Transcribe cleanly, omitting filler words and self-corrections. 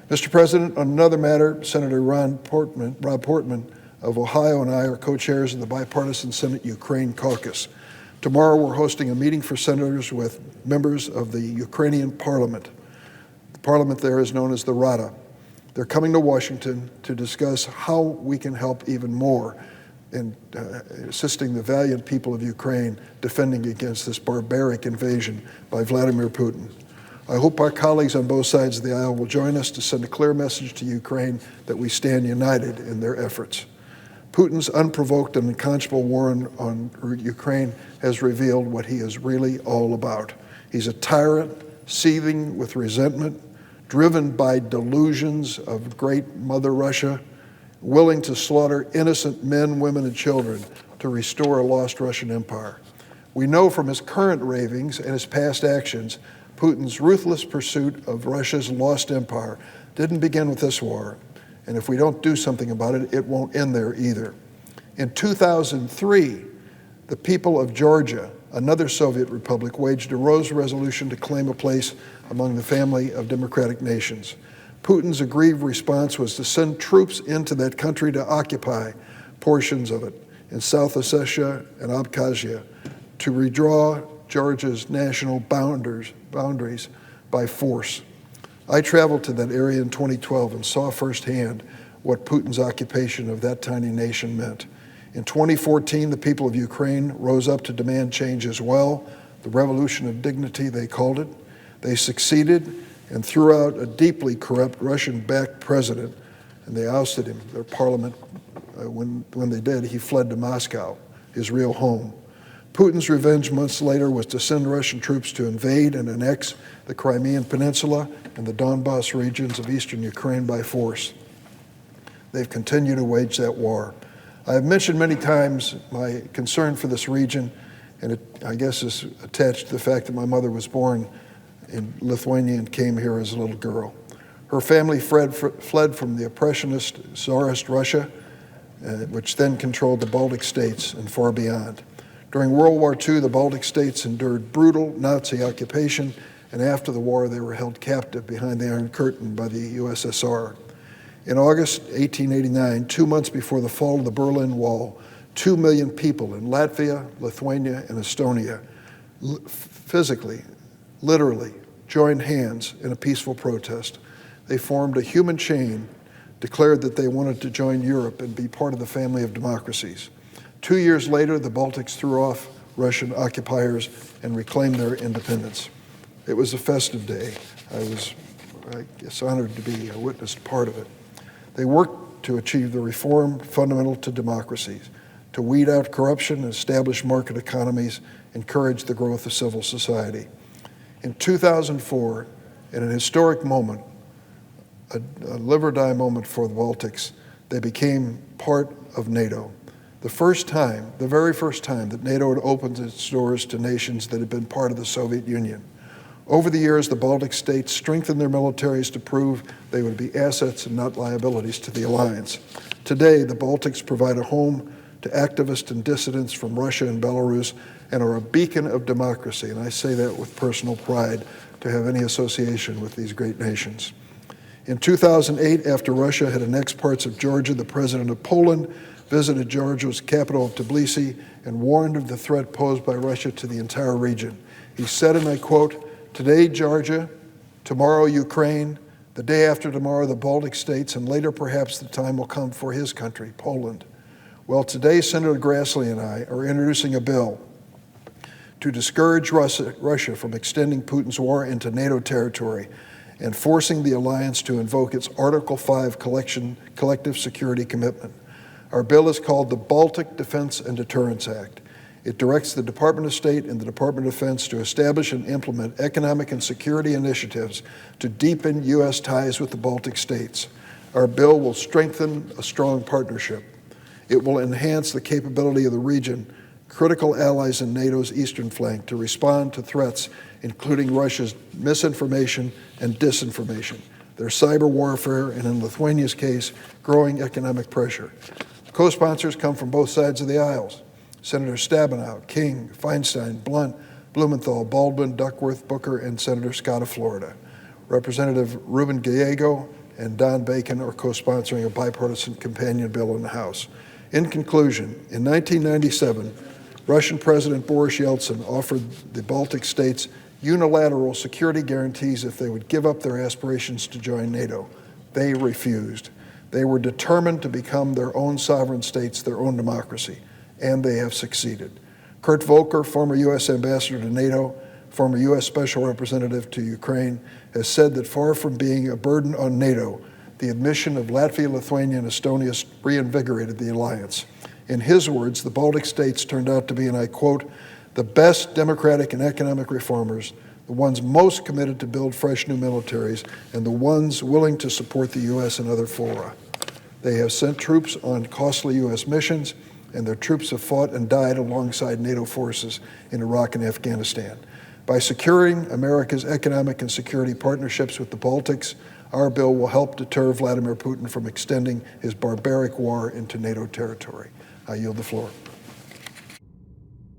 Mr. President, on another matter, Senator Rob Portman of Ohio and I are co-chairs of the Bipartisan Senate Ukraine Caucus. Tomorrow we're hosting a meeting for senators with members of the Ukrainian parliament. The parliament there is known as the Rada. They're coming to Washington to discuss how we can help even more in assisting the valiant people of Ukraine defending against this barbaric invasion by Vladimir Putin. I hope our colleagues on both sides of the aisle will join us to send a clear message to Ukraine that we stand united in their efforts. Putin's unprovoked and unconscionable war on Ukraine has revealed what he is really all about. He's a tyrant, seething with resentment, driven by delusions of great Mother Russia, willing to slaughter innocent men, women, and children to restore a lost Russian empire. We know from his current ravings and his past actions, Putin's ruthless pursuit of Russia's lost empire didn't begin with this war, and if we don't do something about it, it won't end there either. In 2003, the people of Georgia, another Soviet republic, waged a Rose resolution to claim a place among the family of democratic nations. Putin's aggrieved response was to send troops into that country to occupy portions of it in South Ossetia and Abkhazia, to redraw Georgia's national boundaries by force. I traveled to that area in 2012 and saw firsthand what Putin's occupation of that tiny nation meant. In 2014, the people of Ukraine rose up to demand change as well, the revolution of dignity, they called it. They succeeded and threw out a deeply corrupt Russian-backed president, and they ousted him. Their parliament, when they did, he fled to Moscow, his real home. Putin's revenge months later was to send Russian troops to invade and annex the Crimean Peninsula and the Donbas regions of eastern Ukraine by force. They've continued to wage that war. I have mentioned many times my concern for this region, and it, I guess, is attached to the fact that my mother was born in Lithuania and came here as a little girl. Her family fled from the oppressionist Tsarist Russia, which then controlled the Baltic states and far beyond. During World War II, the Baltic states endured brutal Nazi occupation, and after the war, they were held captive behind the Iron Curtain by the USSR. In August 1889, 2 months before the fall of the Berlin Wall, 2 million people in Latvia, Lithuania, and Estonia physically, literally, joined hands in a peaceful protest. They formed a human chain, declared that they wanted to join Europe and be part of the family of democracies. 2 years later, the Baltics threw off Russian occupiers and reclaimed their independence. It was a festive day. I was, I guess, honored to be a witness part of it. They worked to achieve the reform fundamental to democracies, to weed out corruption, establish market economies, encourage the growth of civil society. In 2004, in an historic moment, a live or die moment for the Baltics, they became part of NATO. The very first time that NATO had opened its doors to nations that had been part of the Soviet Union. Over the years, the Baltic states strengthened their militaries to prove they would be assets and not liabilities to the alliance. Today, the Baltics provide a home to activists and dissidents from Russia and Belarus and are a beacon of democracy, and I say that with personal pride to have any association with these great nations. In 2008, after Russia had annexed parts of Georgia, the president of Poland visited Georgia's capital of Tbilisi and warned of the threat posed by Russia to the entire region. He said, and I quote, "Today, Georgia, tomorrow, Ukraine, the day after tomorrow, the Baltic states, and later perhaps the time will come for his country, Poland." Well, today, Senator Grassley and I are introducing a bill to discourage Russia from extending Putin's war into NATO territory and forcing the alliance to invoke its Article 5 collective security commitment. Our bill is called the Baltic Defense and Deterrence Act. It directs the Department of State and the Department of Defense to establish and implement economic and security initiatives to deepen U.S. ties with the Baltic states. Our bill will strengthen a strong partnership. It will enhance the capability of the region, critical allies in NATO's eastern flank, to respond to threats, including Russia's misinformation and disinformation, their cyber warfare, and in Lithuania's case, growing economic pressure. Co-sponsors come from both sides of the aisles. Senator Stabenow, King, Feinstein, Blunt, Blumenthal, Baldwin, Duckworth, Booker, and Senator Scott of Florida. Representative Ruben Gallego, and Don Bacon are co-sponsoring a bipartisan companion bill in the House. In conclusion, in 1997, Russian President Boris Yeltsin offered the Baltic states unilateral security guarantees if they would give up their aspirations to join NATO. They refused. They were determined to become their own sovereign states, their own democracy, and they have succeeded. Kurt Volker, former U.S. ambassador to NATO, former U.S. Special Representative to Ukraine, has said that far from being a burden on NATO, the admission of Latvia, Lithuania, and Estonia reinvigorated the alliance. In his words, the Baltic states turned out to be, and I quote, the best democratic and economic reformers, the ones most committed to build fresh new militaries, and the ones willing to support the U.S. and other fora. They have sent troops on costly U.S. missions, and their troops have fought and died alongside NATO forces in Iraq and Afghanistan. By securing America's economic and security partnerships with the Baltics, our bill will help deter Vladimir Putin from extending his barbaric war into NATO territory. I yield the floor.